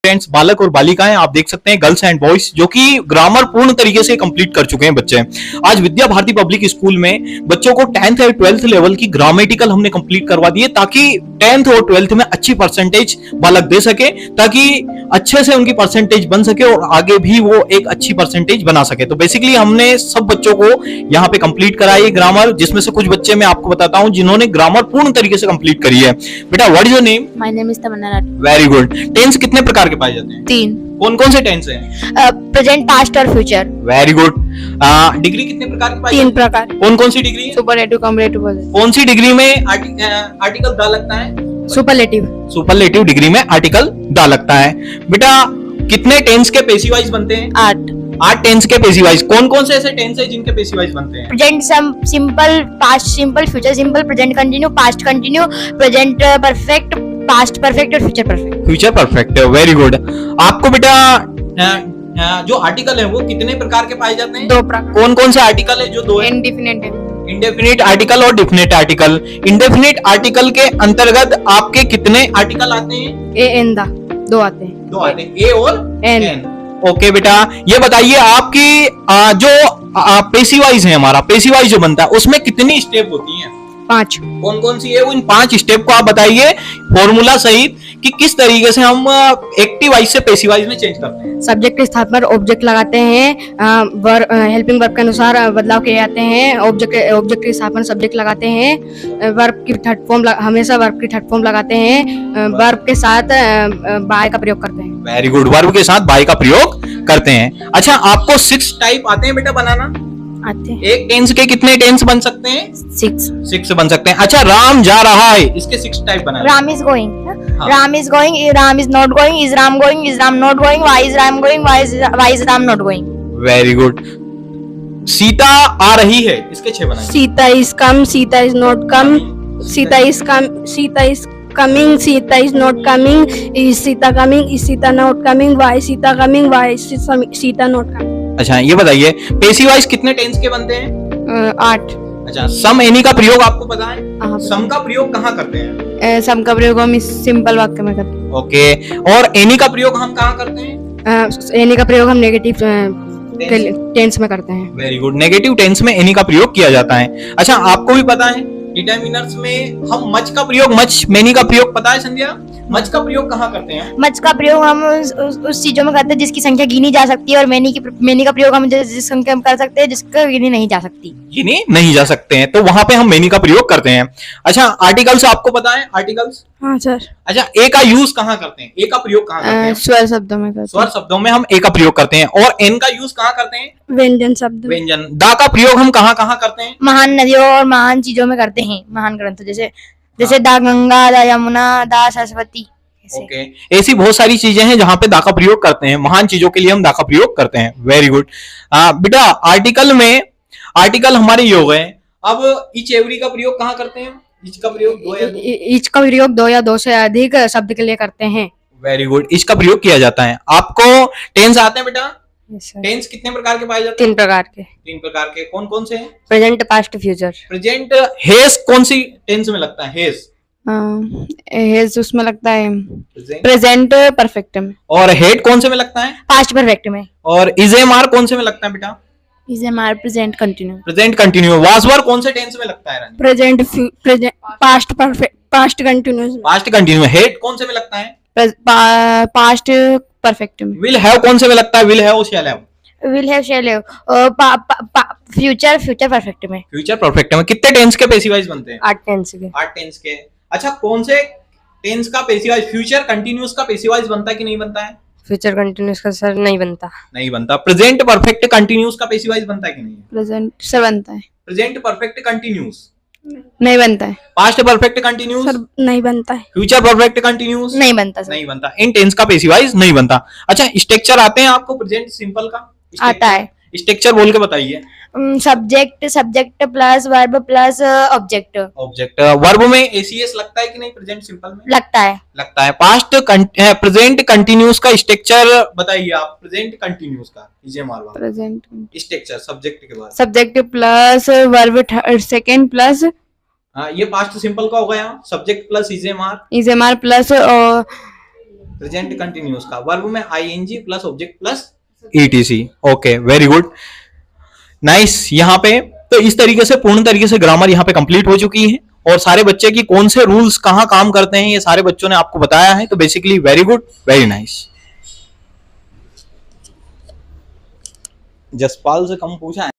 Friends, बालक और बालिकाएं आप देख सकते हैं, गर्ल्स एंड बॉयज जो कि ग्रामर पूर्ण तरीके से कंप्लीट कर चुके हैं बच्चे। आज विद्या भारती पब्लिक स्कूल में बच्चों को 10th और 12th लेवल की ग्रामेटिकल हमने कंप्लीट करवा दी है, ताकि 10th और 12th में अच्छी परसेंटेज बालक दे सके, ताकि अच्छे से उनकी परसेंटेज बन सके और आगे भी वो एक अच्छी परसेंटेज बना सके। तो बेसिकली हमने सब बच्चों को यहाँ पे कंप्लीट कराई है ग्रामर, जिसमें से कुछ बच्चे मैं आपको बताता हूँ जिन्होंने ग्रामर पूर्ण तरीके से कंप्लीट करी है। बेटा, what is your name? My name is Tamanna Rathore. Very good. Tense कितने प्रकार के पाए जाते हैं? 3। कौन कौन से टेंस हैं? प्रेजेंट, पास्ट और फ्यूचर। Very good. डिग्री कितने प्रकार की पाई 3 जाती है? प्रकार। कौन कौन सी डिग्री? Superlative, comparative. कौन सी डिग्री में आर्टिकल दा लगता है? सुपरलेटिव। सुपरलेटिव डिग्री में आर्टिकल दा लगता है। बेटा, कितने टेंस के पेसिव वाइज बनते हैं? 8 टेंस के पेसिव वाइज। कौन कौन से ऐसे टेंस है जिनके पेसिव वाइज बनते हैं? Present simple, past simple, future simple, present continue, past continue, present perfect, past perfect और future perfect. Future perfect. Very good. आपको बेटा जो आर्टिकल है वो कितने प्रकार के पाए जाते हैं? 2 प्रकार। कौन कौन से आर्टिकल है जो 2 है? इंडेफिनिट है। इंडेफिनिट आर्टिकल और डिफिनिट आर्टिकल। इंडेफिनिट आर्टिकल के अंतर्गत आपके कितने आर्टिकल आते हैं? ए एन दा 2 आते हैं। 2 आते हैं, ए और एन। एन। ओके बेटा, ये बताइए आपकी जो पेसिव वाइज है, हमारा पेसिव वाइज जो बनता है उसमें कितनी स्टेप होती हैं? 5। कौन कौन सी है? उन 5 स्टेप को आप बताइए फॉर्मूला सहित कि किस तरीके से हम एक्टिव वाइज से पैसिव वाइज में चेंज करते हैं। सब्जेक्ट के स्थान पर ऑब्जेक्ट लगाते हैं, हेल्पिंग वर्ब के अनुसार बदलाव किए जाते हैं। ऑब्जेक्ट के स्थान पर सब्जेक्ट लगाते हैं। वर्ब की थर्ड फॉर्म हमेशा वर्ब की थर्ड फॉर्म लगाते हैं। वर्ब के साथ बाय का प्रयोग करते हैं। Very good. वर्ब के साथ बाय का प्रयोग करते हैं। अच्छा, आपको 6 टाइप आते हैं बेटा बनाना? आते हैं। एक टेंस के कितने टेंस बन सकते हैं? 6 बन सकते हैं। अच्छा, राम जा रहा है, इसके 6 टाइप बनाए। राम इज गोइंग, हाँ। Ram is going, Ram is not going, is Ram going, is Ram not going, why is Ram going, why is Ram not going. Very good. Sita आ रही है, इसके 6 बनाए। Sita is come, Sita is not come, Sita is come, Sita is coming, Sita is not coming, is Sita coming, is Sita not coming, why Sita coming, why Sita not coming. अच्छा, ये बताइए passive wise कितने tense के बनते हैं? 8। अच्छा, सम एनी का प्रयोग आपको पता है? हाँ। सम का प्रयोग कहाँ करते हैं? सम का प्रयोग हम सिंपल वाक्य में करते हैं। ओके। और एनी का प्रयोग हम कहाँ करते हैं? एनी का प्रयोग हम नेगेटिव टेंस में करते हैं। Very good. नेगेटिव टेंस में एनी का प्रयोग किया जाता है। अच्छा, आपको भी पता है डिटरमिनर्स में हम मच का प्रयोग, मच मेनी का प्रयोग पता है संध्या? मच का प्रयोग कहाँ करते हैं? मच का प्रयोग हम उस चीजों में करते हैं जिसकी संख्या गिनी जा सकती है, और मेनी का प्रयोग हम जिस संख्या में कर सकते हैं जिसका गिनी नहीं जा सकती। गिनी नहीं जा सकते हैं, तो वहां पे हम मेनी का प्रयोग करते हैं। अच्छा, आर्टिकल्स आपको पता है? आर्टिकल्स। हाँ सर। अच्छा, ए का यूज कहाँ करते हैं? ए का प्रयोग कहाँ करते हैं? स्वर शब्दों में करते स्वर शब्दों में हम ए का प्रयोग करते हैं। और एन का यूज कहाँ करते हैं? व्यंजन शब्द। व्यंजन। दा का प्रयोग हम कहाँ कहाँ करते हैं? महान नदियों और महान चीजों में करते हैं। महान ग्रंथ जैसे दा गंगा, दा यमुना, दा सरस्वती। ओके। ऐसी बहुत सारी चीजें हैं जहां पे दा का प्रयोग करते हैं। महान चीजों के लिए हम दा का प्रयोग करते हैं। Very good. बेटा, आर्टिकल हमारे ये हो गए। अब इच एवरी का प्रयोग कहाँ करते हैं? इच का प्रयोग 2 या 2? इच का प्रयोग 2 या 2 से अधिक शब्द के लिए करते हैं। Very good. इच का प्रयोग किया जाता है। आपको टेंस आते हैं बेटा? टेंस कितने प्रकार के पाए जाते हैं? 3 प्रकार के। 3 प्रकार के। कौन कौन से हैं? Present, past, future. Present. Hedge कौन सी टेंस में लगता है? हेज उसमें लगता है प्रेजेंट परफेक्ट में। और हेड कौन से में लगता है? पास्ट परफेक्ट में। और इजेमार कौन से में लगता है बेटा? इज हमारा प्रेजेंट कंटिन्यू। Present continue. वाजवर कौन से टेंस में लगता है? Present past perfect, past continuous. Past continue. Head कौन से में लगता है? पास्ट परफेक्ट में। विल हैव कौन से में लगता है? Will have, shall have. Will have, shall have. Future perfect में। फ्यूचर परफेक्ट में। कितने टेंस के पेसिव वाइज बनते हैं? 8 टेंस के। 8 टेंस के। अच्छा, कौन से टेंस का पेसिव वाइज, फ्यूचर कंटिन्यूअस का पेसिव वाइज बनता है कि नहीं बनता है? फ्यूचर कंटिन्यूअस का सर नहीं बनता। नहीं बनता। प्रेजेंट परफेक्ट कंटिन्यूअस का पेसिव वाइज बनता है कि नहीं? प्रेजेंट सर बनता है। प्रेजेंट परफेक्ट कंटिन्यूअस नहीं बनता है। पास्ट परफेक्ट कंटिन्यूअस सर नहीं बनता है। फ्यूचर परफेक्ट कंटिन्यूअस नहीं बनता सर। नहीं बनता। इन टेंस का पेसिव वाइज नहीं बनता। अच्छा, स्ट्रक्चर आते हैं आपको प्रेजेंट सिंपल का? आता है। स्ट्रक्चर बोल के बताइए। Subject plus verb plus object. Object. Verb में एसीएस लगता है कि नहीं प्रेजेंट सिंपल में? लगता है। लगता है। पास्ट प्रेजेंट कंटिन्यूअस का स्ट्रक्चर बताइए आप। प्रेजेंट कंटिन्यूअस का इजे मारवा प्रेजेंट स्ट्रक्चर सब्जेक्ट के बाद। Subject plus verb second plus. हाँ, ये पास्ट सिंपल का हो गया। Subject plus is are plus present continuous का वर्ब में ING plus object plus etc. Okay, very good, nice. यहाँ पे तो इस तरीके से पूर्ण तरीके से ग्रामर यहाँ पे कंप्लीट हो चुकी है और सारे बच्चे की कौन से रूल्स कहाँ काम करते हैं ये सारे बच्चों ने आपको बताया है। तो basically very good, very nice. Jaspal से कम पूछा है।